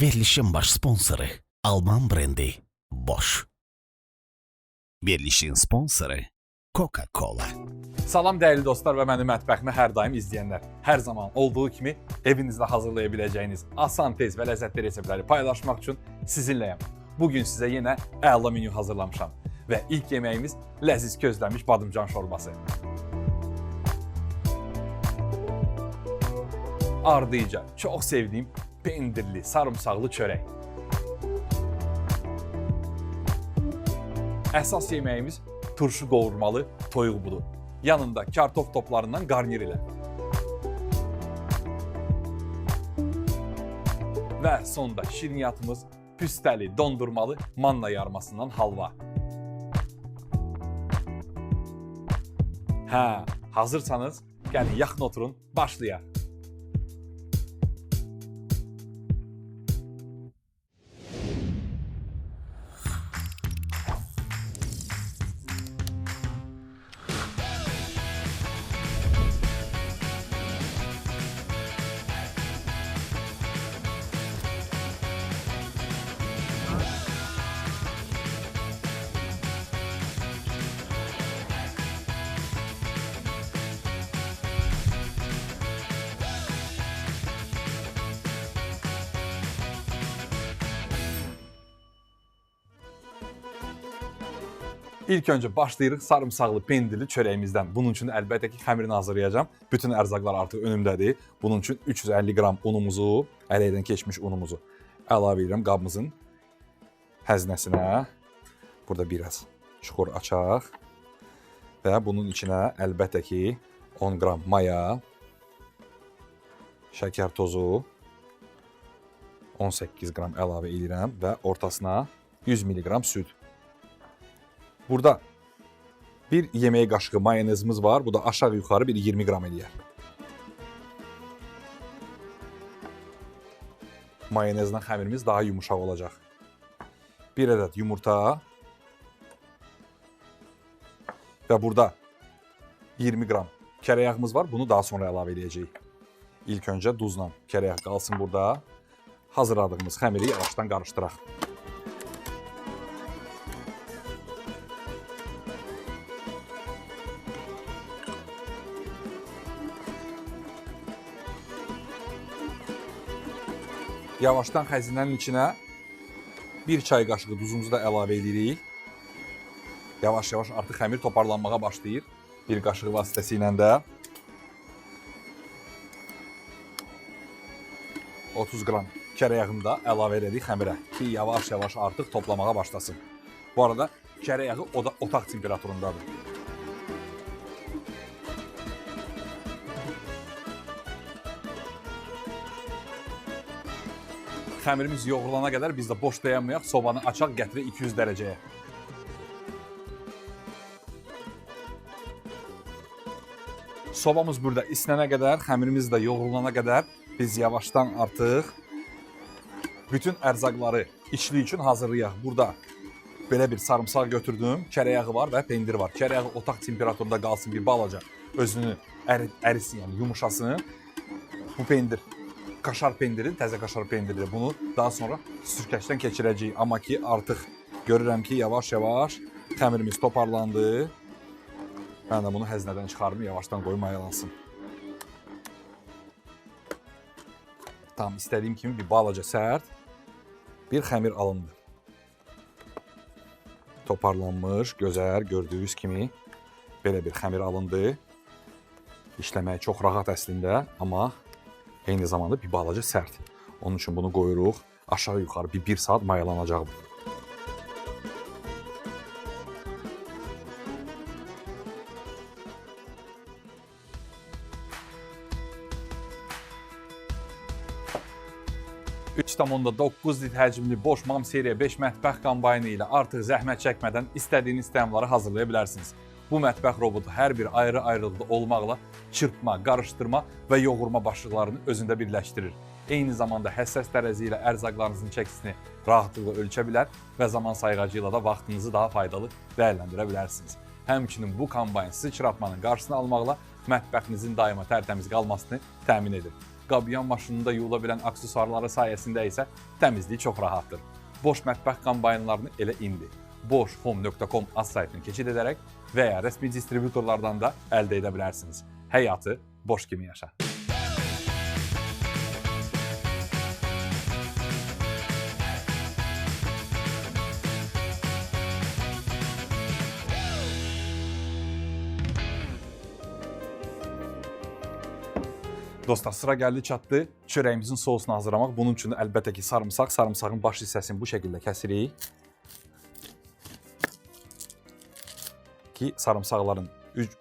Verilişin baş sponsoru Alman brendi Bosch. Verilişin sponsoru Coca-Cola. Salam dəyərli dostlar və mənim mətbəximi hər daim izləyənlər. Hər zaman olduğu kimi evinizdə hazırlaya biləcəyiniz asan, tez və ləzzətli reseptləri paylaşmaq üçün sizinləyəm. Bugün sizə yenə əla menyu hazırlamışam və ilk yeməyimiz ləziz közlənmiş badımcan şorbası. Ardıca çox sevdiyim pendirli, sarımsaqlı çörək. Əsas yeməyimiz turşu qovurmalı toyuq budu. Yanında kartof toplarından qarnir ilə. Və sonda şirniyyatımız püstəli, dondurmalı manna yarmasından halva. Hazırsanız gəlin yaxın oturun, başlayaq. İlk öncə başlayırıq sarımsaqlı pendirli çörəyimizdən. Bunun üçün əlbəttə ki, xəmirini hazırlayacağam. Bütün ərzaqlar artıq önümdədir. Bunun üçün 350 qram unumuzu, əleyhdən keçmiş unumuzu əlavə edirəm qabımızın həznəsinə. Burada biraz çuxur açaq. Və bunun içinə əlbəttə ki, 10 qram maya, şəkər tozu, 18 qram əlavə edirəm və ortasına 100 mg süd. Burada bir yemək qaşığı mayonezimiz var. Bu da aşağı-yuxarı bir 20 qram eləyər. Mayonezlə xəmirimiz daha yumuşaq olacaq. Bir ədəd yumurta və burada 20 qram kərəyağımız var. Bunu daha sonra əlavə edəcəyik. İlk öncə duzla kərəyağ qalsın burada. Hazırladığımız xəmiri yavaşdan qarışdıraq. Yavaşdan xəzinənin içinə bir çay qaşığı duzumuzu da əlavə edirik. Yavaş-yavaş artıq xəmir toparlanmağa başlayır. Bir qaşıq vasitəsilə də 30 qram kərəyağını da əlavə edirik xəmirə ki, yavaş-yavaş artıq toplamağa başlasın. Bu arada kərəyağı otaq temperaturundadır. Xəmirimiz yoğrulana qədər biz də boş dayanmayaq, sobanı açaq, gətirək 200 dərəcəyə. Sobamız burada isinənə qədər, xəmirimiz də yoğrulana qədər biz yavaşdan artıq bütün ərzaqları içli üçün hazırlayaq. Burada belə bir sarımsaq götürdüm, kərəyağı var və pendir var. Kərəyağı otaq temperaturunda qalsın, bir balaca özünü ərisin, yəni yumuşasın. Bu pendir kaşar pendiri, təzə kaşar pendiri. Bunu daha sonra sürkəçdən keçirəcəyik. Amma ki, artıq görürəm ki, yavaş-yavaş xəmirimiz toparlandı. Mən də bunu həznədən çıxarım, yavaşdan qoyum mayalansın. Tam istədiyim kimi bir balaca sərt bir xəmir alındı. Toparlanmış, gözəl, gördüyünüz kimi belə bir xəmir alındı. İşləməyi çox rahat əslində, amma eyni zamanda bir balaca sərt. Onun üçün bunu qoyuruq. Aşağı-yuxarı bir saat mayalanacaq bu. .9 lit həcmli Bosch Mam Seriya 5 mətbəx kombayını ilə artıq zəhmət çəkmədən istədiyiniz təmləri hazırlaya bilərsiniz. Bu mətbəx robotu hər bir ayrı-ayrılıqda olmaqla çırpma, qarışdırma və yoğurma başlıqlarını özündə birləşdirir. Eyni zamanda həssas tərəzi ilə ərzaqlarınızın çəkisini rahatlıqla ölçə bilər və zaman sayğacı ilə də vaxtınızı daha faydalı dəyərləndirə bilərsiniz. Həmçinin bu kombayn sıçratmanın qarşısını almaqla mətbəxinizin daima tərtəmiz qalmasını təmin edir. qabyan maşınında yuyula bilən aksesuarları sayəsində isə təmizliyi çox rahatdır. Boş mətbəx kombaynlarını elə indi boshome.com az saytını keçid edərək və ya rəsmi distributorlardan da əldə edə bilərsiniz. Həyatı boş kimi yaşa. Dostlar, sıra gəldi çatdı çörəyimizin sousunu hazırlamaq. Bunun üçün əlbəttə ki sarımsaq, sarımsağın baş hissəsini bu şəkildə kəsirik. Ki sarımsaqların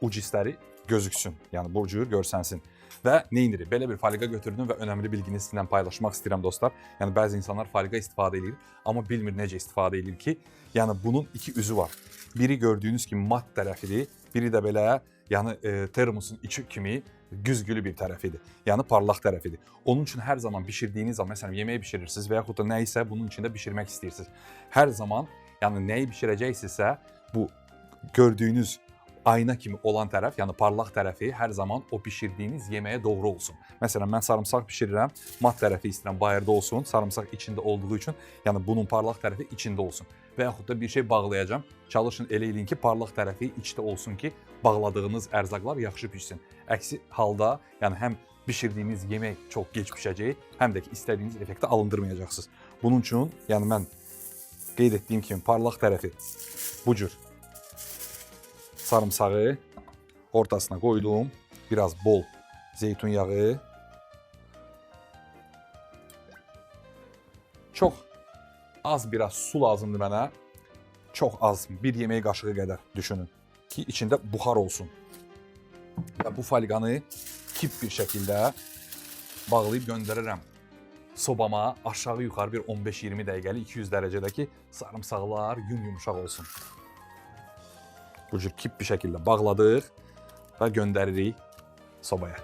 uc hissləri gözüksün, yəni bu cür görsənsin. Və neyinirik? Belə bir faliqa götürdüm və önəmli bilgini sizinlə paylaşmaq istəyirəm dostlar. Yəni bəzi insanlar faliqa istifadə edir, amma bilmir necə istifadə edir ki, yəni bunun iki üzü var. Biri gördüyünüz kimi mat tərəfidir, biri də belə yəni termosun içi kimi güzgülü bir tərəfidir. Yəni parlaq tərəfidir. Onun üçün hər zaman bişirdiyiniz zaman, məsələn yemək bişirirsiniz və yaxud da nə isə bunun içində bişirmək istəyirsiniz. Hər zaman yəni nəyi bişirəcəksinizsə bu gördüyünüz ayna kimi olan tərəf, yəni parlaq tərəfi hər zaman o bişirdiyiniz yeməyə doğru olsun. Məsələn, mən sarımsaq bişirirəm, mat tərəfi istəyirəm bayırda olsun, sarımsaq içində olduğu üçün, yəni bunun parlaq tərəfi içində olsun. Və yaxud da bir şey bağlayacağam, çalışın elə eləyin ki, parlaq tərəfi içdə olsun ki, bağladığınız ərzaqlar yaxşı pişsin. Əksi halda, yəni həm bişirdiyiniz yemək çox gec pişəcək, həm də ki, istədiyiniz effekti alındırmayacaqsınız. Bunun üçün, yəni mən qeyd etdiyim kimi parlaq tərəfi bu cür sarımsağı ortasına qoydum. Biraz bol zeytun yağı. Çox az biraz su lazımdır mənə. Çox az, bir yemək qaşığı qədər düşünün ki, içində buxar olsun. Və bu faliqanı kip bir şəkildə bağlayıb göndərirəm sobama. Aşağı yuxarı bir 15-20 dəqiqəli 200 dərəcədəki sarımsaqlar yumuşaq olsun. Bu cür kip bir şəkildə bağladıq və göndəririk sobaya.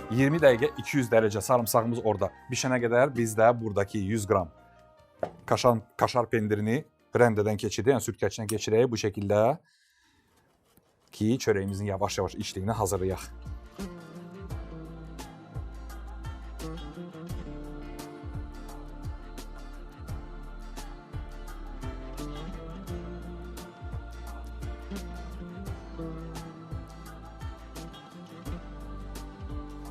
$20 dəqiqə 200 dərəcə sarımsağımız orada bişənə qədər biz də buradakı 100 qram kaşar pendirini rəndədən keçirdik, yəni sürtkəçdən keçirək bu şəkildə ki, çörəyimizin yavaş-yavaş içdiyini hazırlayaq.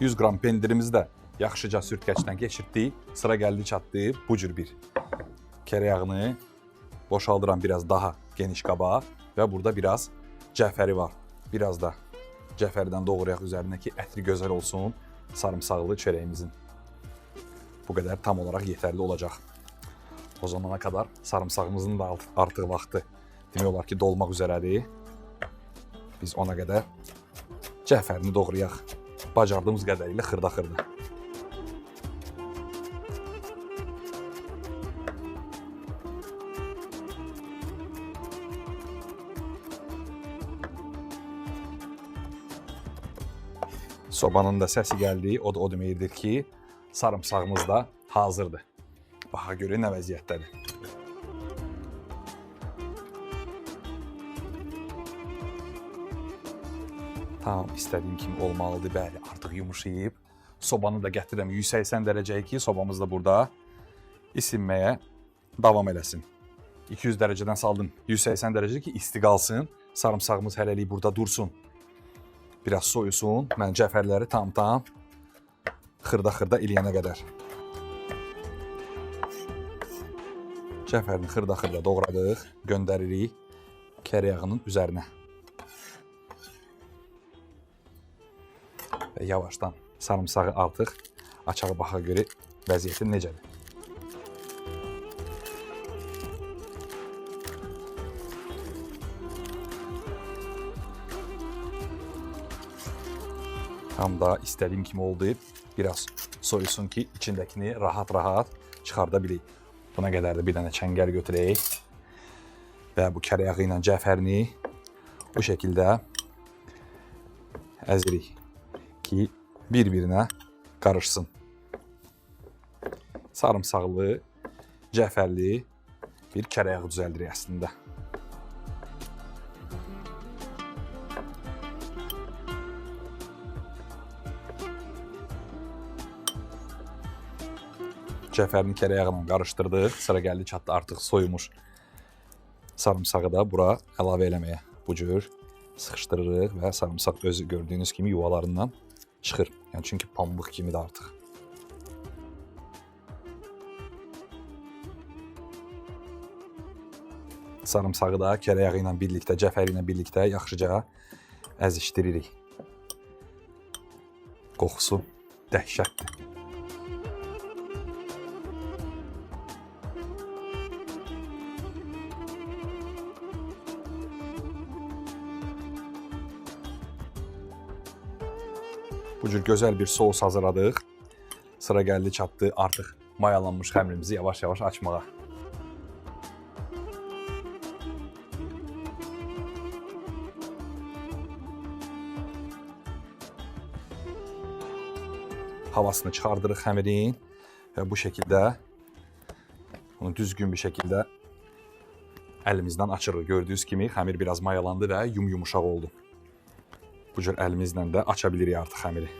$100 qram pendirimizi də yaxşıca sürtkəçdən keçirtdik. Sıra gəldi çatdı bu cür bir kərə yağını boşaldıram biraz daha geniş qaba və burada biraz cəfəri var. Biraz da cəfərdən doğrayaq üzərinə ki, ətri gözəl olsun. Sarımsaqlı çörəyimizin bu qədər tam olaraq yetərli olacaq. O zamana kadar sarımsağımızın da artıq vaxtı demək olar ki, dolmaq üzərədir. Biz ona qədər cəfərini doğrayaq. Bacardığımız qədərilə xırda-xırda. Sobanın da səsi gəldi. O da o deməkdir ki, sarımsağımız da hazırdır. Baxa görün nə vəziyyətdədir. Tam istədiyim kimi olmalıdır. Bəli, artıq yumuşayıb. Sobanı da gətirirəm 180 dərəcəyə ki, sobamız da burada isinməyə davam eləsin. 200 dərəcədən saldım 180 dərəcə ki, isti qalsın. Sarımsağımız hələlik burada dursun. Biraz soyusun. Mən cəfərləri tam xırda-xırda eləyənə qədər. Cəfərini xırda-xırda doğradıq. Göndəririk kərə yağının üzərinə. Və yavaşdan sarımsağı artıq açağı baxa görə vəziyyəti necədir? Tam da istədiyim kimi oldu. Biraz soyusun ki, içindəkini rahat-rahat çıxarda bilək. Buna qədər də bir dənə çəngəl götürək. Və bu kərə yağı ilə cəfərini bu şəkildə əzirik ki, bir-birinə qarışsın. Sarımsaqlı, cəfərli bir kərə yağı düzəldirik əslində. cəfərini kərə yağı ilə qarışdırdıq. Sıra gəldi çatdı artıq soyumuş sarımsağı da bura əlavə eləməyə. Bu cür sıxışdırırıq və sarımsaq özü gördüyünüz kimi yuvalarından çıxır. Yəni çünki pambıq kimidir artıq. Sarımsağı da kərə yağı ilə birlikdə, cəfəri ilə birlikdə yaxşıca əzişdiririk. Qoxusu dəhşətdir. Bu cür gözəl bir sos hazırladıq. Sıra gəldi çatdı artıq mayalanmış xəmirimizi yavaş-yavaş açmağa. Havasını çıxardırıq xəmirin və bu şəkildə bunu düzgün bir şəkildə əlimizdən açırıq. Gördüyünüz kimi xəmir biraz mayalandı və yumuşaq oldu. Bu cür əlimizlə də aça bilirik artıq xəmiri.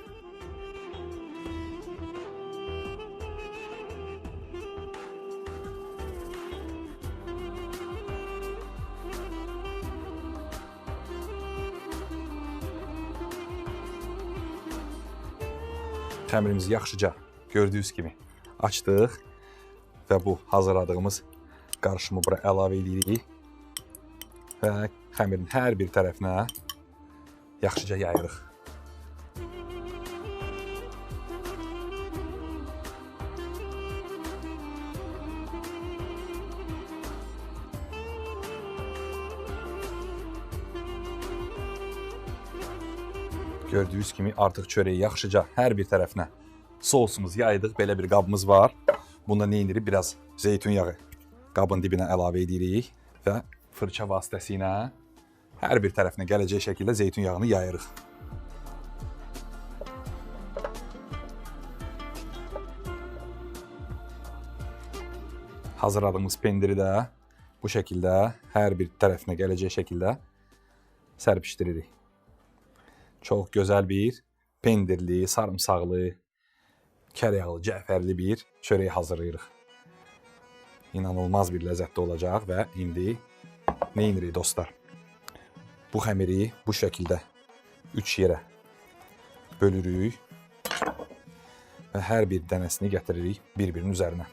Xəmirimizi yaxşıca gördüyünüz kimi açdıq və bu hazırladığımız qarışımı bura əlavə edirik və xəmirin hər bir tərəfinə yaxşıca yayırıq. Gördüyünüz kimi artıq çörəyi yaxşıca hər bir tərəfinə sosumuzu yaydıq. Belə bir qabımız var. Bunda nə edirik? Biraz zeytun yağı qabın dibinə əlavə edirik və fırça vasitəsilə hər bir tərəfinə gələcək şəkildə zeytun yağını yayırıq. Hazırladığımız pendiri də bu şəkildə hər bir tərəfinə gələcək şəkildə sərpişdiririk. Çox gözəl bir pendirli, sarımsaqlı, kərəyağlı, cəfərli bir çörək hazırlayırıq. İnanılmaz bir ləzzətli olacaq və indi nə edirik dostlar? Bu xəmiri bu şəkildə 3 yerə bölürük və hər bir dənəsini gətiririk bir-birinin üzərinə.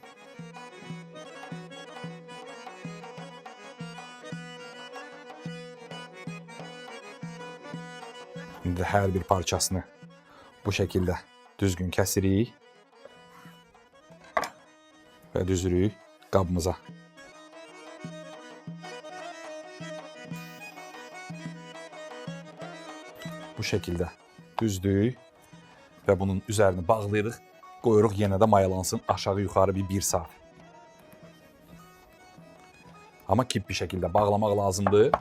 İndi hər bir parçasını bu şəkildə düzgün kəsirik və düzürük qabımıza. Bu şəkildə düzdük və bunun üzərini bağlayırıq, qoyuruq yenə də mayalansın aşağı-yuxarı bir saat. Amma kip bir şəkildə bağlamaq lazımdır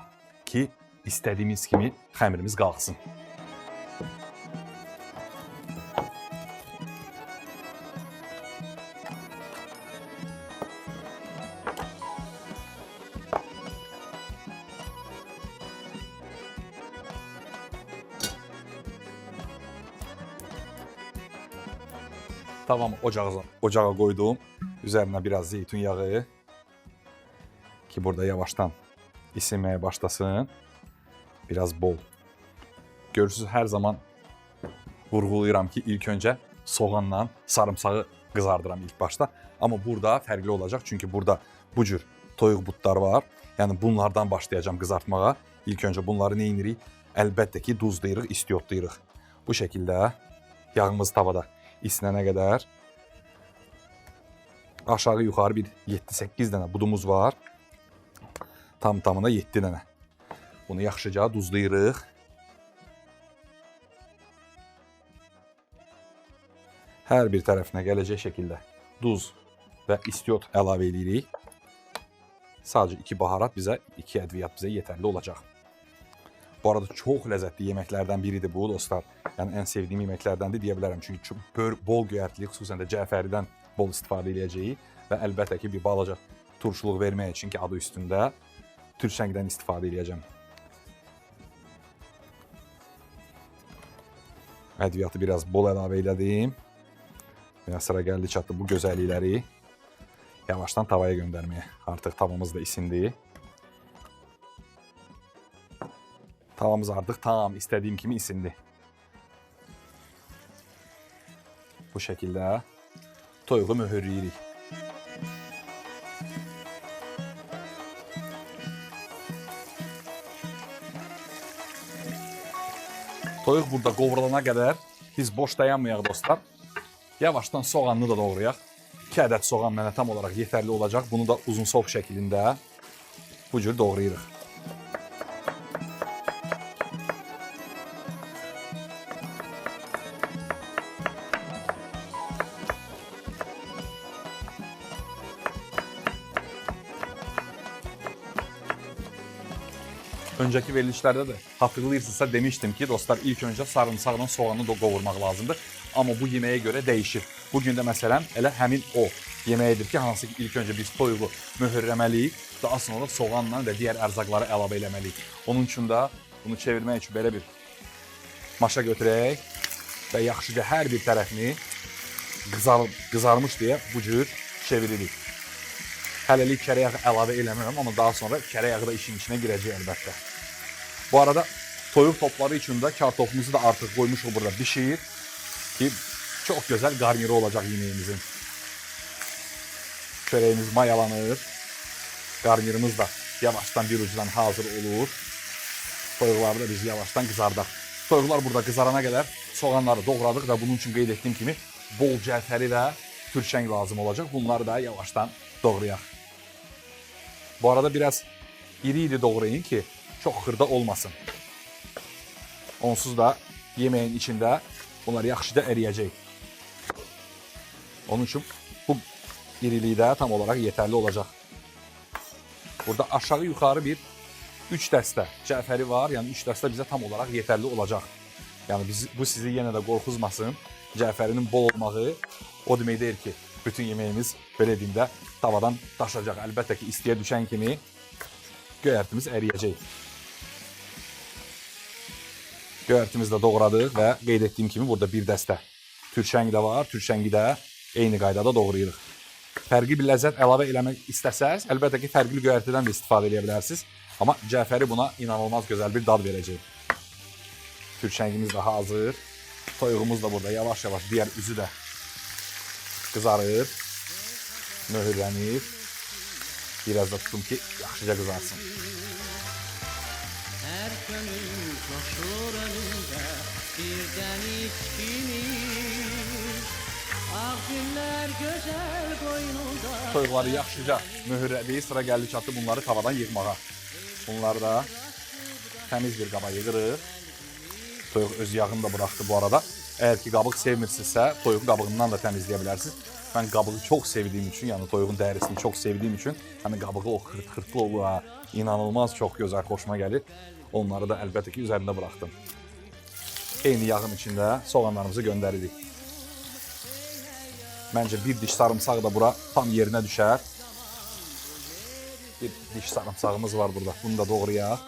ki, istədiyimiz kimi xəmirimiz qalxsın. Tamam, ocağa qoydum. Üzərinə biraz zeytun yağı ki, burada yavaşdan isinməyə başlasın. Biraz bol. Görürsünüz, hər zaman vurğulayıram ki, ilk öncə soğanla sarımsağı qızardıram ilk başda. Amma burada fərqli olacaq, çünki burada bu cür toyuq butlar var. Yəni bunlardan başlayacağım qızartmağa. İlk öncə bunları nə edirik? Əlbəttə ki, duzlayırıq, istiyotlayırıq. Bu şəkildə yağımız tavada isinənə qədər aşağı-yuxarı bir 7-8 dənə budumuz var. Tam-tamına 7 dənə. Bunu yaxşıca duzlayırıq. Hər bir tərəfinə gələcək şəkildə duz və istiyot əlavə edirik. Sadəcə 2 baharat bizə, 2 ədviyyat bizə yetərli olacaq. Bu arada çox ləzzətli yeməklərdən biridir bu dostlar. Yəni ən sevdiyim yeməklərdəndir deyə bilərəm. Çünki bol göyərtili, xüsusən də cəfəridən bol istifadə edəcəyik və əlbəttə ki, bir balaca turşuluq vermək üçün ki, adı üstündə türşəngdən istifadə edəcəm. Ədviyyatı biraz bol əlavə elədim Ya sıra gəldi çatdı bu gözəllikləri yavaşdan tavaya göndərməyə. Artıq tavamız da isindi. Tavamız artıq tam istədiyim kimi isindi. Bu şəkildə toyuğu möhürləyirik. Toyuq burada qovrulana qədər biz boş dayanmayaq dostlar. Yavaşdan soğanını da doğrayaq. 2 ədəd soğan mənə tam olaraq yetərli olacaq. Bunu da uzun soğ şəklində bu cür doğrayırıq. Önceki verilişlərdə də hatırlayırsınızsa demişdim ki, dostlar ilk öncə sarımsaqla soğanı da qovurmaq lazımdır. Amma bu yeməyə görə dəyişir. Bugün də məsələn elə həmin o yeməyidir ki, hansı ki ilk öncə biz toyuğu möhürləməliyik, daha sonra soğanla və digər ərzaqları əlavə eləməliyik. Onun üçün də bunu çevirmək üçün belə bir maşa götürək və yaxşıca hər bir tərəfini qızarmış deyə bu cür çeviririk. Hələlik kərə yağı əlavə eləmirəm, amma daha sonra kərə yağı da işin içinə girəcək əlbəttə. Bu arada toyuq topları üçün də kartofumuzu da artıq qoymuşuq burada bişir ki, çox gözəl qarniri olacaq yeməyimizin. Çörəyimiz mayalanır, qarnirimiz da yavaşdan bir ucudan hazır olur. Toyuqları da biz yavaşdan qızardaq. Toyuqlar burada qızarana qədər soğanları doğradıq və bunun üçün qeyd etdiyim kimi bol cəfəri və türşəng lazım olacaq. Bunları da yavaşdan doğrayaq. Bu arada biraz iri doğrayın ki çok xırda olmasın. Onsuz da yemeğin içinde bunlar yaxşıca eriyəcək. Onun için bu iriliği de tam olarak yeterli olacak. Burada aşağı yukarı bir 3 dəstə cəfəri var. Yani 3 dəstə bize tam olarak yeterli olacak. Yani bu sizi yine de qorxuzmasın. Cəfərinin bol olmağı o demək deyil ki, bütün yemeğimiz belə deyimdə tavadan daşacaq. Əlbəttə ki, istiyə düşən kimi göyərtimiz əriyəcək. Göyərtimizi də doğradıq və qeyd etdiyim kimi burada bir dəstə türşəngi də var. Türşəngi də eyni qaydada doğrayırıq. Fərqli bir ləzzət əlavə eləmək istəsəz, əlbəttə ki, fərqli göyərtidən də istifadə edə bilərsiniz. Amma cəfəri buna inanılmaz gözəl bir dad verəcək. Türşəngimiz də hazır. Toyuğumuz da burada yavaş-yavaş digər üzü də qızarır, möhürlənir. Biraz da tutum ki, yaxşıca qızarsın. Her gönül coşur önünde birden içkiniz. Ah günler güzel boynunda. Toyuqları yaxşıca möhürlədik, sıra gəldi çatdı bunları tavadan yığmağa. Bunları da təmiz bir qaba yığırıq. Toyuq öz yağını da bıraktı bu arada. Eğer ki qabıq sevmirsinizsə, toyuğu qabığından da təmizləyə bilərsiniz. Ben qabığı çok sevdiğim için, yani toyuğun dərisini çok sevdiğim için, hani qabığı o xırt-xırtlı olur, inanılmaz çok gözəl, xoşuma gəlir. Onları da əlbəttə ki, üzərində bıraktım. Eyni yağın içində soğanlarımızı göndəririk. Bence bir diş sarımsağı da bura tam yerine düşər. Bir diş sarımsağımız var burada. Bunu da doğrayaq.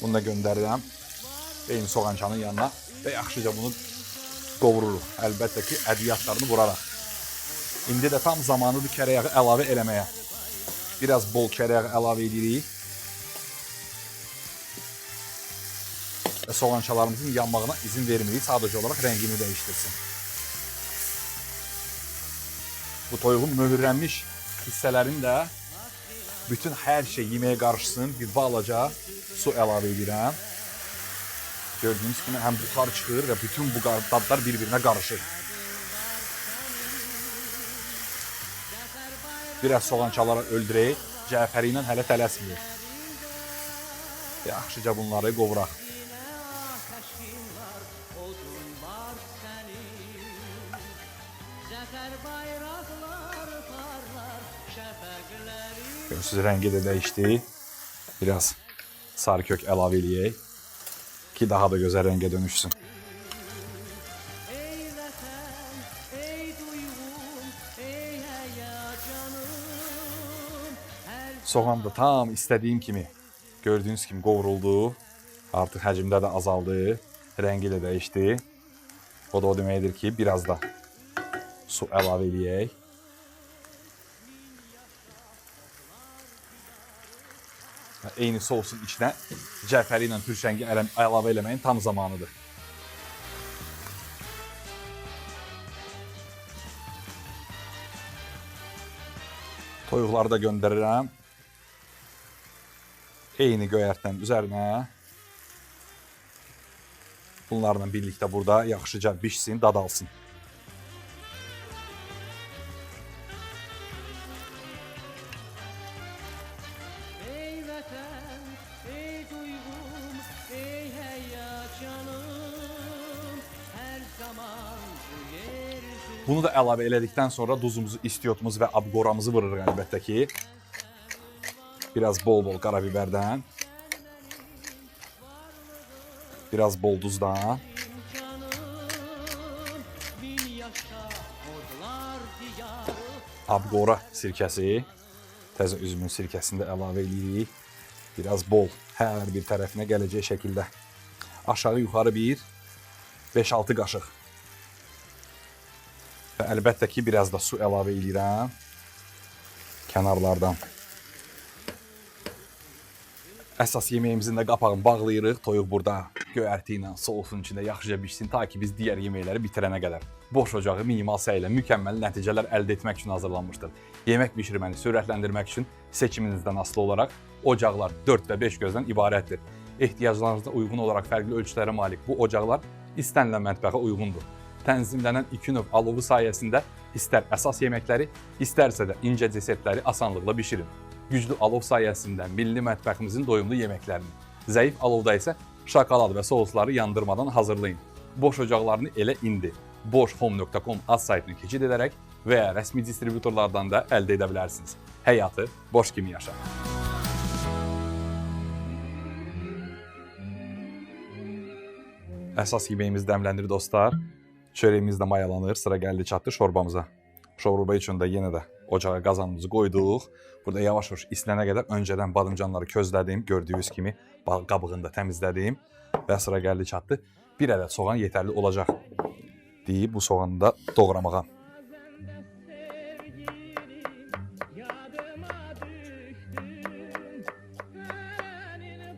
Bunu da göndərirəm. Eyni soğançanın yanına və yaxşıca bunu qovururuq. Əlbəttə ki, ədiyyatlarını vuraraq. İndi də tam zamanıdır kərə yağı əlavə eləməyə. Biraz bol kərə yağı əlavə edirik. Və soğançalarımızın yanmağına izin vermirik. Sadəcə olaraq rəngini dəyişdirsin. Bu toyuğun möhürlənmiş hissələrini də bütün hər şey yeməyə qarışsın. Bir balaca su əlavə edirəm. Gördüğünüz gibi hem buxar çıxır və bütün bu dadlar bir-birinə qarışır. Biraz soğançaları öldürək. Cəfəri ilə hələ tələsmir. Yaxşıca bunları qovuraq. Görürsünüz, rəngi də dəyişdi. Biraz sarı kök əlavə eləyək ki daha da gözəl rəngə dönüşsün. Ey vətən, ey duyğum, ey həyacanım. Soğan da tam istədiyim kimi, gördüğünüz kimi qovruldu. Artıq həcmdə də azaldı, rəngi də dəyişdi. O da o deməkdir ki, biraz da su əlavə eləyək. Eyni sousun içinə cəfəri ilə türşəngi əlavə eləməyin tam zamanıdır. Toyuqları da göndərirəm. Eyni göyərtdən üzərinə. Bunlarla birlikdə burada yaxşıca bişsin, dad alsın. Ey vətən, ey duyğum, ey həyəcanım, hər zaman bu yer üzü Bunu da əlavə elədikdən sonra duzumuzu, istiyotumuz və abqoramızı vururuq əlbəttə ki. Biraz bol-bol qarabibərdən. Biraz bol duzdan. canım, bin yaşa odlar diyarı. Abqora sirkəsi. Təzə üzümün sirkəsini də əlavə edirik. Biraz bol hər bir tərəfinə gələcək şəkildə. Aşağı yuxarı bir 5-6 qaşıq. Və əlbəttə ki, biraz da su əlavə edirəm. Kənarlardan. Əsas yeməyimizin də qapağını bağlayırıq. Toyuq burada göyərti ilə sousun içində yaxşıca bişsin, ta ki biz digər yeməkləri bitirənə qədər. Boş ocağı minimal səylə mükəmməl nəticələr əldə etmək üçün hazırlanmışdır. Yemək bişirməni sürətləndirmək üçün seçiminizdən asılı olaraq ocaqlar 4 və 5 gözdən ibarətdir. Ehtiyaclarınıza uyğun olaraq fərqli ölçülərə malik bu ocaqlar istənilən mətbəxə uyğundur. Tənzimlənən 2 növ alovu sayəsində istər əsas yeməkləri, istərsə də incə desertləri asanlıqla bişirin. Güclü alov sayəsində milli mətbəximizin doyumlu yeməklərini, zəif alovda isə şokolad və sousları yandırmadan hazırlayın. Boş ocaqlarını elə indi boshome.com ad saytını keçid edərək və ya rəsmi distributorlardan da əldə edə bilərsiniz. Həyatı boş kimi yaşa. Əsas yeməyimiz dəmlənir dostlar. Çörəyimiz də mayalanır, sıra gəldi çatdı şorbamıza. Şorba üçün də yenə də ocağa qazanımızı qoyduq. Burada yavaş-yavaş islənə qədər öncədən badımcanları közlədim. Gördüyünüz kimi qabığını da təmizlədim. Və sıra gəldi çatdı. Bir ədəd soğan yetərli olacaq deyib bu soğanı da doğramağa.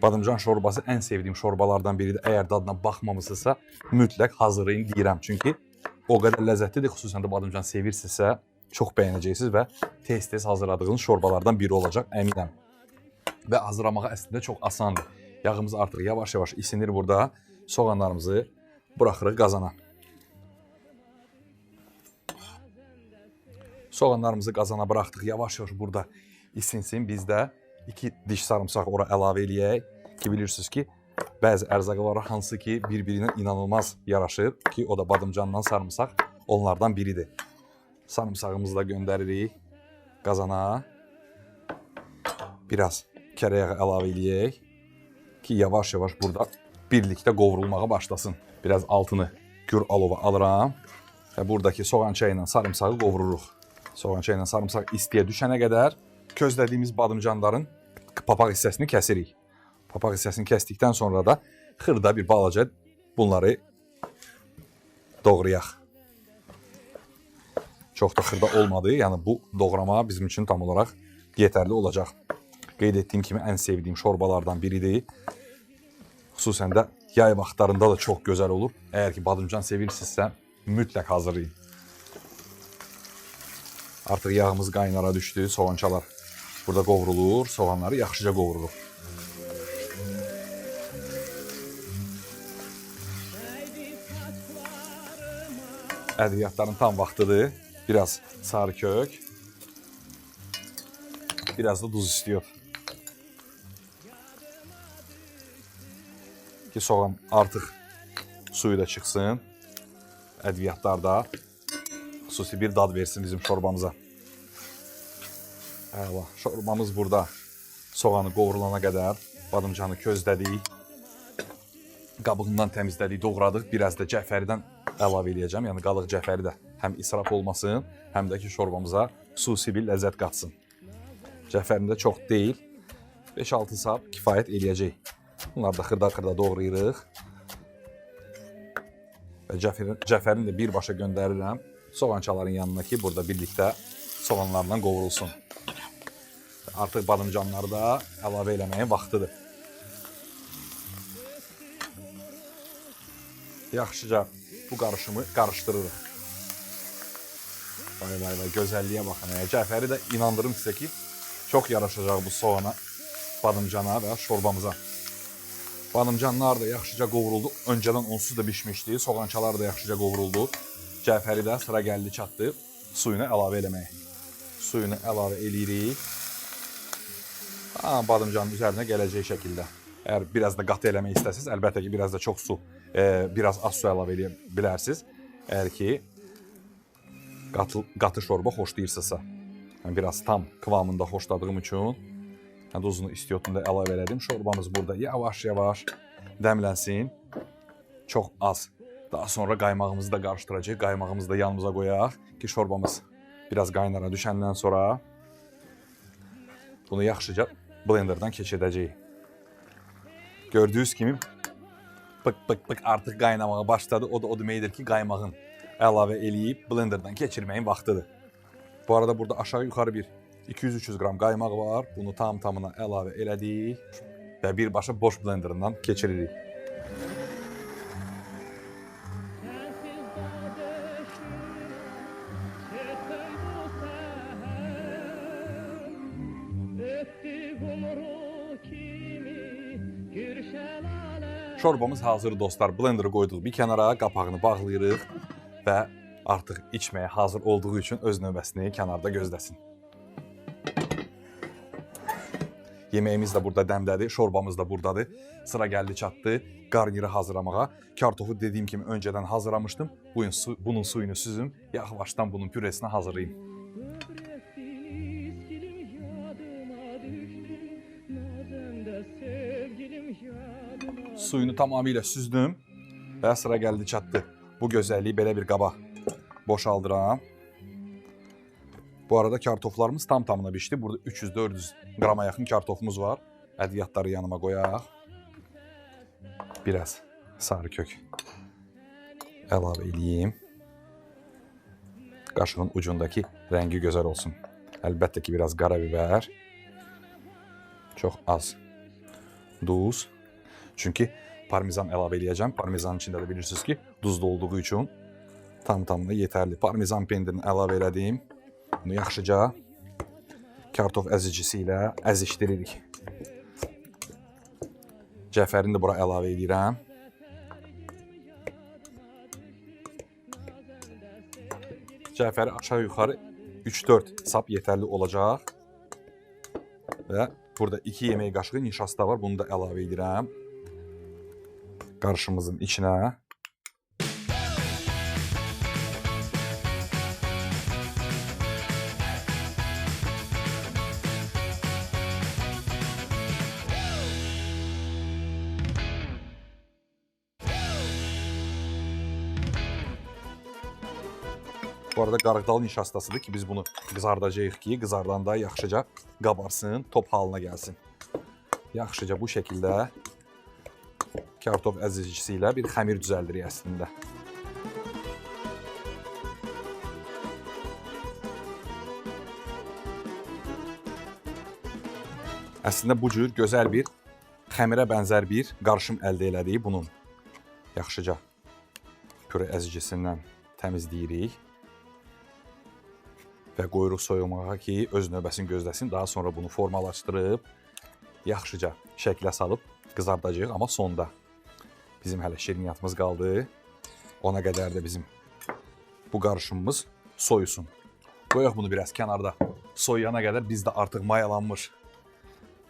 Badımcan şorbası ən sevdiyim şorbalardan biridir. Əgər dadına baxmamısınızsa, mütləq hazırlayın deyirəm. Çünki o qədər ləzzətlidir, xüsusən də badımcan sevirsinizsə, çox bəyənəcəksiniz və tez-tez hazırladığınız şorbalardan biri olacaq, əminəm. Və hazırlamağı əslində çox asandır. Yağımız artıq yavaş-yavaş isinir burada. Soğanlarımızı buraxırıq qazana. Soğanlarımızı qazana buraxdıq. Yavaş-yavaş burada isinsin. Biz də 2 diş sarımsaq ora əlavə eləyək ki, bilirsiniz ki, bəzi ərzaqlar hansı ki, bir-birinə inanılmaz yaraşır ki, o da badımcandan sarımsaq onlardan biridir. Sarımsağımızı da göndəririk qazana. Biraz kərə yağı əlavə eləyək ki, yavaş-yavaş burada birlikdə qovrulmağa başlasın. Biraz altını gür alova alıram və buradakı soğan çayı ilə sarımsağı qovururuq. Soğan çayı ilə sarımsaq istiyə düşənə qədər közlədiyimiz badımcanların papaq hissəsini kəsirik. Papaq hissəsini kəsdikdən sonra da xırda bir balaca bunları doğrayaq. Çox da xırda olmadı, yəni bu doğrama bizim üçün tam olaraq yetərli olacaq. Qeyd etdiyim kimi ən sevdiyim şorbalardan biridir. Xüsusən də yay vaxtlarında da çox gözəl olur. Əgər ki badımcan sevirsinizsə, mütləq hazırlayın. Artıq yağımız qaynara düşdü, soğançalar burada qovrulur, soğanları yaxşıca qovururuq. Ədviyyatların tam vaxtıdır. Biraz sarı kök, biraz da duz istiyor. Ki soğan artıq suyu da çıxsın. Ədviyyatlar da xüsusi bir dad versin bizim şorbamıza. Əla, şorbamız burada soğanı qovrulana qədər badımcanı közlədik. Qabığından təmizlədik, doğradıq. Biraz da cəfəridən əlavə eləyəcəm. Yəni qalıq cəfəri də həm israf olmasın, həm də ki şorbamıza xüsusi bir ləzzət qatsın. Cəfərində çox deyil, 5-6 sap kifayət eləyəcək. Bunları da xırda-xırda doğrayırıq. Və cəfərini də birbaşa göndərirəm soğançaların yanına ki, burada birlikdə soğanlarla qovrulsun. Artıq badımcanları da əlavə eləməyin vaxtıdır. Yaxşıca bu qarışımı qarışdırırıq. Vay vay vay, gözəlliyə baxın. Cəfəri də inandırım sizə ki, çox yaraşacaq bu soğana, badımcana və şorbamıza. Badımcanlar da yaxşıca qovruldu. Öncədən onsuz da bişmişdi. Soğançalar da yaxşıca qovruldu. Cəfəri də sıra gəldi çatdı suyunu əlavə eləməyə. Suyunu əlavə eləyirik. Badımcanın üzərinə gələcək şəkildə. Əgər biraz da qatı eləmək istəsiniz, əlbəttə ki, biraz da çox su, biraz az su əlavə edə bilərsiniz. Əgər ki, qatı şorba xoşlayırsınızsa. Biraz tam kıvamında xoşladığım üçün duzunu istiyotunu da əlavə elədim. Şorbamız burada yavaş-yavaş dəmlənsin. Çox az. Daha sonra qaymağımızı da qarışdıracağıq. Qaymağımızı da yanımıza qoyaq ki, şorbamız biraz qaynara düşəndən sonra bunu yaxşıca blenderdan keçirdəcəyik. Gördüyünüz kimi pık artıq qaynamağa başladı. O da o deməkdir ki, qaymağın əlavə eləyib blenderdan keçirməyin vaxtıdır. Bu arada burada aşağı yuxarı bir 200-300 qram qaymaq var. Bunu tamına əlavə elədik və birbaşa boş blenderından keçiririk. Şorbamız hazır dostlar. Blenderi qoyduq bir kənara, qapağını bağlayırıq və artıq içməyə hazır olduğu üçün öz növbəsini kənarda gözləsin. Yeməyimiz də burada dəmdədir, şorbamız da buradadır. Sıra gəldi çatdı qarniri hazırlamağa. Kartofu dediyim kimi öncədən hazırlamışdım. Bunun suyunu süzüm, yavaşdan bunun püresini hazırlayayım. Suyunu tamamilə süzdüm və sıra gəldi çatdı. Bu gözəlliyi belə bir qaba boşaldıram. Bu arada kartoflarımız tamına bişdi. Burada 300-400 qrama yaxın kartofumuz var. Ədviyyatları yanıma qoyaq. Biraz sarı kök əlavə edeyim. Qaşığın ucundakı rəngi gözəl olsun. Əlbəttə ki, biraz qara biber. Çox az duz. Çünki parmezan əlavə edəcəm. Parmezanın içində də bilirsiniz ki, duzlu olduğu üçün tamına yetərli. Parmezan pendirini əlavə elədim. Bunu yaxşıca kartof əzicisi ilə əzişdiririk. Cəfərini də bura əlavə edirəm. Cəfəri aşağı yuxarı 3-4 sap yetərli olacaq. Və burada 2 yemək qaşığı nişasta var. Bunu da əlavə edirəm qarışımımızın içinə. Bu arada qarıqdalı nişastasıdır ki, biz bunu qızardacağıq ki, qızardanda yaxşıca qabarsın, top halına gəlsin. Yaxşıca bu şəkildə kartof əzicisi ilə bir xəmir düzəldirik əslində. Əslində bu cür gözəl bir xəmirə bənzər bir qarışım əldə elədik bunun. Yaxşıca püre əzicisindən təmizləyirik və qoyuruq soyulmağa ki, öz növbəsini gözləsin. Daha sonra bunu formalaşdırıb yaxşıca şəklə salıb qızardacağıq, amma sonda. Bizim hələ şirniyyatımız qaldı. Ona qədər də bizim bu qarışımımız soyusun. Qoyaq bunu biraz kənarda. Soyuyana qədər biz də artıq mayalanmış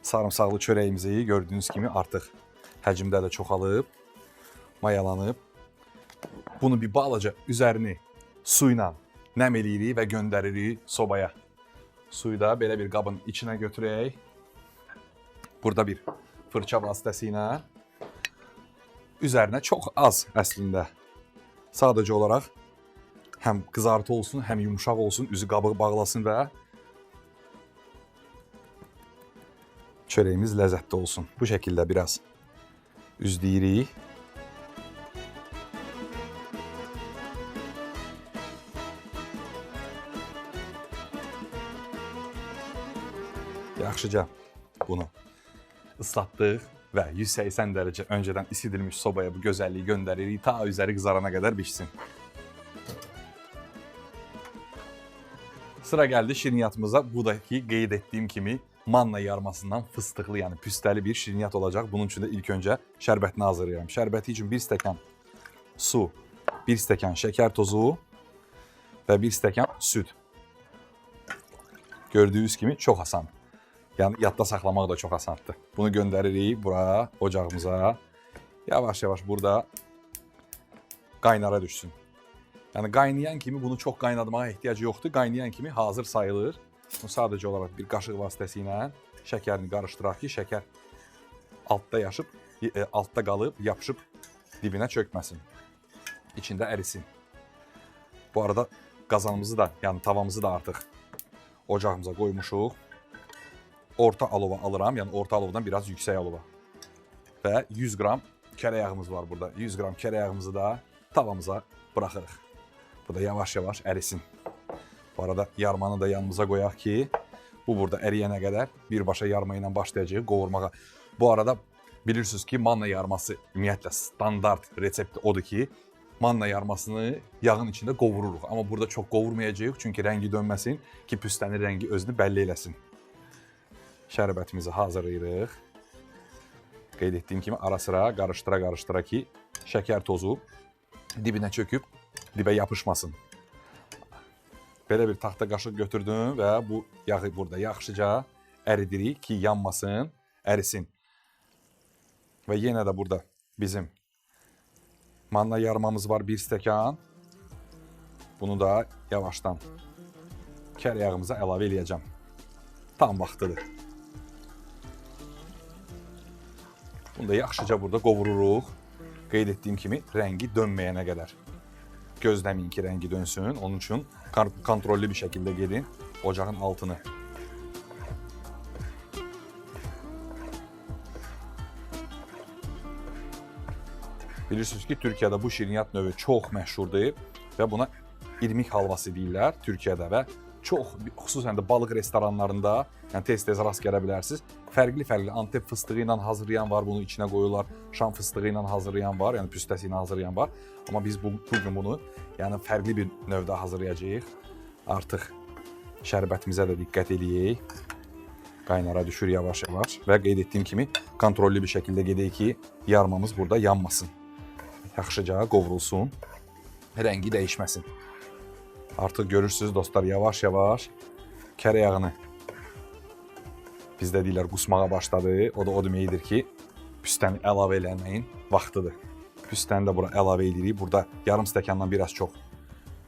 sarımsaqlı çörəyimizi gördüyünüz kimi artıq həcmdə də çoxalıb, mayalanıb. Bunu bir balaca üzərini su ilə nəm eləyirik və göndəririk sobaya. Suyu da belə bir qabın içinə götürək. Burada bir fırça vasitəsilə üzərinə çox az əslində. Sadəcə olaraq həm qızartı olsun, həm yumuşaq olsun, üzü qabı bağlasın və çörəyimiz ləzzətli olsun. Bu şəkildə biraz üzləyirik. Yaxşıca bunu ıslatdıq və 180 dərəcə öncədən isidilmiş sobaya bu gözəlliyi göndəririk ta üzəri qızarana qədər bişsin. Sıra gəldi şirniyyatımıza. Bu da ki qeyd etdiyim kimi manna yarmasından fıstıqlı, yəni püstəli bir şirniyyat olacaq. Bunun üçün də ilk öncə şərbətini hazırlayıram. Şərbəti üçün 1 stəkan su, 1 stəkan şəkər tozu və 1 stəkan süd. Gördüyünüz kimi çox asan. Yəni yadda saxlamaq da çox asandır. Bunu göndəririk bura, ocağımıza. Yavaş-yavaş burada qaynara düşsün. Yəni qaynayan kimi bunu çox qaynatmağa ehtiyac yoxdur. Qaynayan kimi hazır sayılır. Bunu sadəcə olaraq bir qaşıq vasitəsilə şəkərini qarışdıraq ki, şəkər altda qalıb, yapışıb dibinə çökməsin. İçində ərisin. Bu arada qazanımızı da, yəni tavamızı da artıq ocağımıza qoymuşuq. Orta alova alıram, yəni orta alovdan biraz yüksək alova. Və 100 qram kərə yağımız var burada. 100 qram kərə yağımızı da tavamıza buraxırıq. Bu da yavaş-yavaş ərisin. Bu arada yarmanı da yanımıza qoyaq ki, bu burada əriyənə qədər birbaşa yarma ilə başlayacağıq qovurmağa. Bu arada bilirsiniz ki, manna yarması ümumiyyətlə standart resepti odur ki, manna yarmasını yağın içində qovururuq. Amma burada çox qovurmayacağıq, çünki rəngi dönməsin ki, püstənin rəngi özünü bəlli eləsin. Şərbətimizi hazırlayırıq. Qeyd etdiyim kimi ara sıra qarışdıra-qarışdıra ki, şəkər tozu dibinə çöküb, dibə yapışmasın. Belə bir taxta qaşıq götürdüm və bu yağı burada yaxşıca əridirik ki, yanmasın, ərisin. Və yenə də burada bizim manna yarmamız var, 1 stəkan. Bunu da yavaşdan kər yağımıza əlavə eləyəcəm. Tam vaxtıdır. Bunu da yaxşıca burada qovururuq. Qeyd etdiyim kimi rəngi dönməyənə qədər. Gözləməyin ki, rəngi dönsün. Onun üçün kontrollü bir şəkildə gedin ocağın altını. Bilirsiniz ki, Türkiyədə bu şirniyyat növü çox məşhurdur və buna irmik halvası deyirlər Türkiyədə və çox, xüsusən də balıq restoranlarında, yəni tez-tez rast gələ bilərsiniz. Fərqli-fərqli Antep fıstığı ilə hazırlayan var, bunu içinə qoyurlar. Şam fıstığı ilə hazırlayan var, yəni püstəsi ilə hazırlayan var. Amma biz bugün bunu yəni fərqli bir növdə hazırlayacağıq. Artıq şərbətimizə də diqqət eləyək. Qaynara düşür yavaş-yavaş və qeyd etdiyim kimi kontrollü bir şəkildə gedək ki, yarmamız burada yanmasın. Yaxşıca qovrulsun, rəngi dəyişməsin. Artıq görürsünüz dostlar, yavaş-yavaş kərə yağını bizdə deyirlər qusmağa başladı. O da o deməkdir ki, püstəni əlavə eləməyin vaxtıdır. Püstəni də bura əlavə edirik. Burada yarım stəkandan biraz çox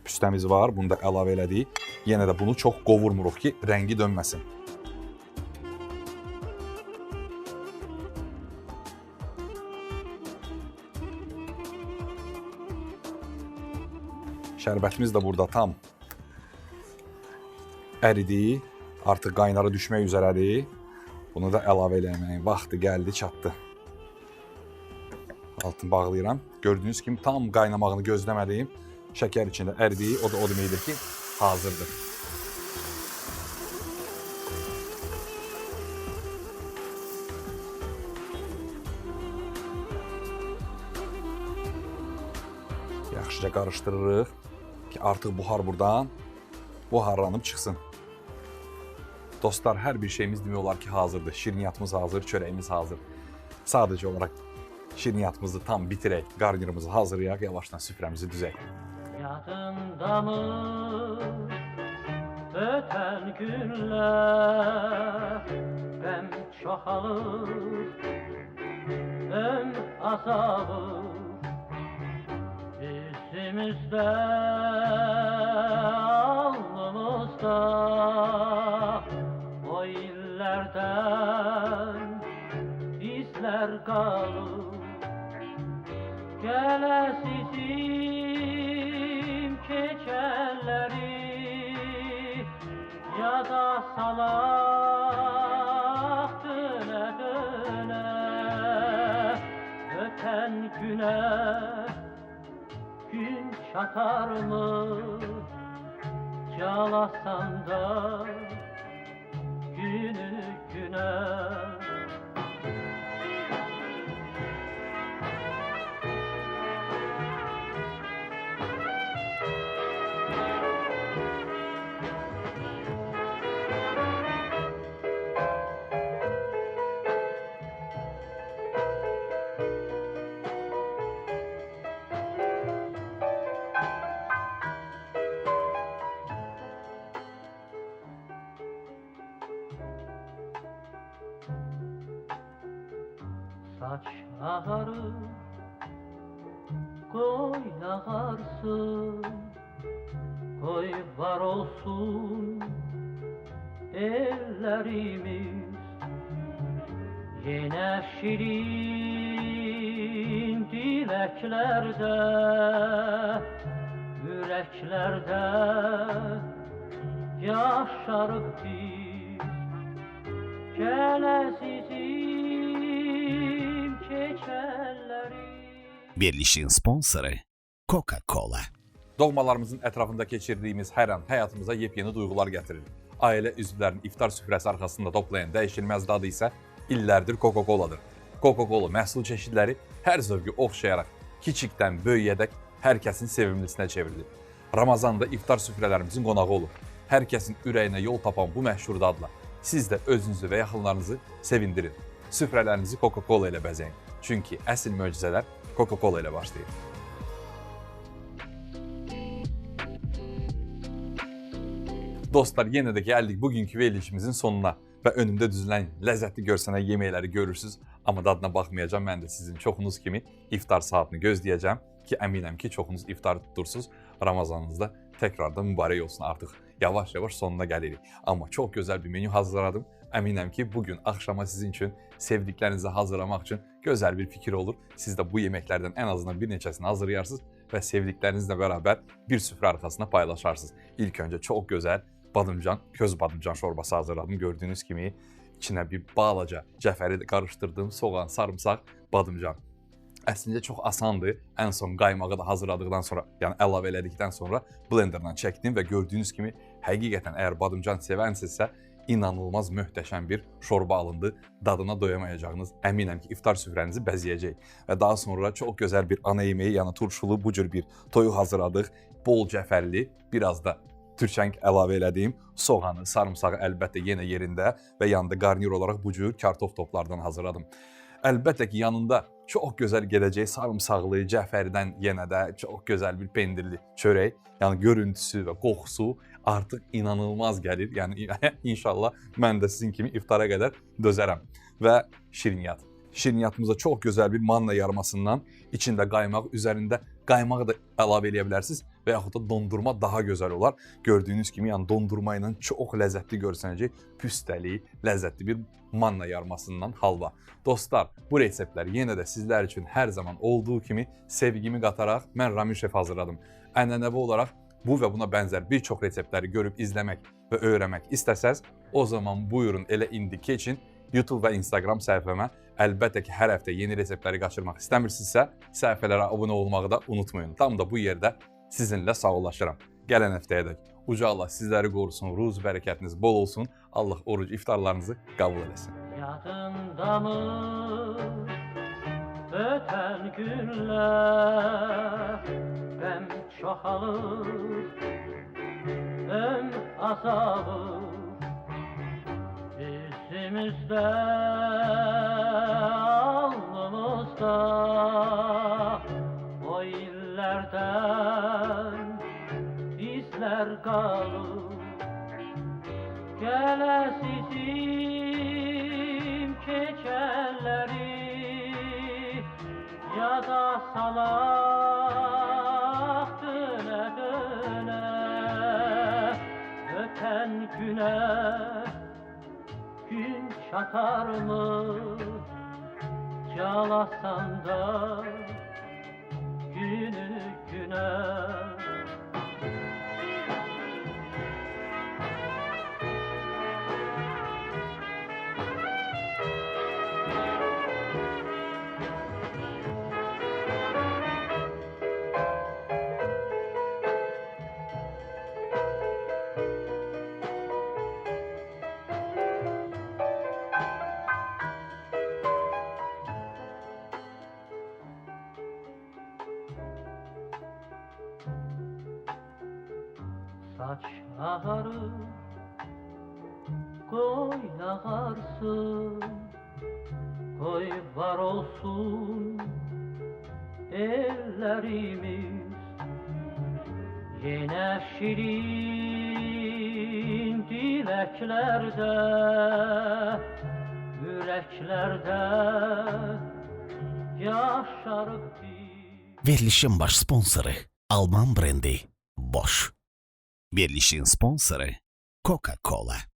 püstəmiz var. Bunu da əlavə elədik. Yenə də bunu çox qovurmuruq ki, rəngi dönməsin. Şərbətimiz də burada tam əridi. Artıq qaynara düşmək üzərədir. Bunu da əlavə eləməyin vaxtı gəldi, çatdı. Altını bağlayıram. Gördüyünüz kimi tam qaynamağını gözləmədim. Şəkər içində əridi. O da o deməkdir ki, hazırdır. Yaxşıca qarışdırırıq ki, artıq buhar buradan buharlanıb çıxsın. Dostlar, hər bir şeyimiz demək olar ki, hazırdır. Şirniyyatımız hazır, çörəyimiz hazır. Sadəcə olaraq şirniyyatımızı tam bitirək, qarnirimizi hazırlayaq, yavaşdan süfrəmizi düzək. Yadındamı ötən günlər, qəm çoxalır, ömr azalır, üzümüzdə, alnımızda, o illərdən izlər qalır. Gələsizim keçənləri yada salaq dönə-dönə, ötən günə gün çatarmı, calasan da günü güne. Saçları koy ağarsın, koy var olsun ellerimiz. Yine şirin dileklerde, yüreklerde yaşarık biz. Gel azizim keçəlləri. Verilişin sponsoru Coca-Cola. Doğmalarımızın ətrafında keçirdiyimiz hər an həyatımıza yepyeni duyğular gətirir. Ailə üzvlərinin iftar süfrəsi arxasında toplayan dəyişilməz dadı isə illərdir Coca-Cola'dır. Coca-Cola məhsul çeşidləri hər zövqü oxşayaraq kiçikdən böyüyədək hər kəsin sevimlisinə çevrilir. Ramazanda iftar süfrələrimizin qonağı olur. Hər kəsin ürəyinə yol tapan bu məşhur dadla siz də özünüzü və yaxınlarınızı sevindirin. Süfrələrinizi Coca-Cola ilə bəzəyin. Çünki əsl möcüzələr Coca-Cola ilə başlayır. Dostlar, yenə də gəldik bugünkü verilişimizin sonuna və önümdə düzülən ləzzətli görsənə yeməkləri görürsünüz. Amma dadına baxmayacağım, mən də sizin çoxunuz kimi iftar saatını gözləyəcəm ki, əminəm ki, çoxunuz iftar tutursunuz. Ramazanınızda təkrardan mübarək olsun, artıq yavaş-yavaş sonuna gəlirik. Amma çox gözəl bir menü hazırladım. Əminəm ki, bugün axşama sizin üçün sevdiklərinizi hazırlamaq üçün gözəl bir fikir olur. Siz də bu yeməklərdən ən azından bir neçəsini hazırlayarsınız və sevdiklərinizlə bərabər bir süfrə arxasına paylaşarsınız. İlk öncə çox gözəl badımcan, köz badımcan şorbası hazırladım. Gördüyünüz kimi içinə bir balaca cəfəri qarışdırdım, soğan, sarımsaq, badımcan. Əslində çox asandır. Ən son qaymağı da hazırladıqdan sonra, yəni əlavə elədikdən sonra blenderdan çəkdim və gördüyünüz kimi həqiqətən əgər badımcan sevənsinizsə inanılmaz möhtəşəm bir şorba alındı. Dadına doyamayacağınız, əminəm ki, iftar süfrənizi bəzəyəcək. Və daha sonra çox gözəl bir ana yeməyi, yəni turşulu bu cür bir toyuq hazırladıq. Bol cəfərli, biraz da türçəng əlavə elədim. Soğanı, sarımsağı əlbəttə yenə yerində və yanında qarnir olaraq bu cür kartof toplardan hazırladım. Əlbəttə ki, yanında çox gözəl gedəcək sarımsaqlı, cəfərdən yenə də çox gözəl bir pendirli çörək. Yəni görüntüsü və qoxusu artıq inanılmaz gəlir. Yəni inşallah mən də sizin kimi iftara qədər dözərəm. Və şirinyat. Şirinyatımıza çox gözəl bir manna yarmasından içində qaymaq, üzərində qaymağı da əlavə eləyə bilərsiniz və yaxud da dondurma daha gözəl olar. Gördüyünüz kimi yəni dondurma ilə çox ləzzətli görsənəcək püstəli, ləzzətli bir manna yarmasından halva. Dostlar, bu reseptlər yenə də sizlər üçün hər zaman olduğu kimi sevgimi qataraq mən Ramil Şef hazırladım. Ənənəvi olaraq bu və buna bənzər bir çox reseptləri görüb izləmək və öyrənmək istəsəz, o zaman buyurun elə indi keçin YouTube və Instagram səhifəmə. Əlbəttə ki, hər həftə yeni reseptləri qaçırmaq istəmirsinizsə, səhifələrə abunə olmağı da unutmayın. Tam da bu yerdə sizinlə sağollaşıram. Gələn həftəyə dək. Uca Allah sizləri qorusun, ruz bərəkətiniz bol olsun. Allah oruc iftarlarınızı qəbul eləsin. Yadındamı ötən günlər, qəm çoxalır, ömr azalır. Üzümüzdə, alnımızda o illərdən izlər qalır. Gəl əzizim keçəlləri yada salaq dönə-dönə, ötən günə gün çatarmı calasan da günü günə. saç ağarır, koy ağarsın, koy var olsun ellerimiz. Yine şirin dileklerde, yüreklerde yaşarık biz. Verilişin baş sponsoru Alman brendi Bosch. Verilişin sponsoru Coca-Cola.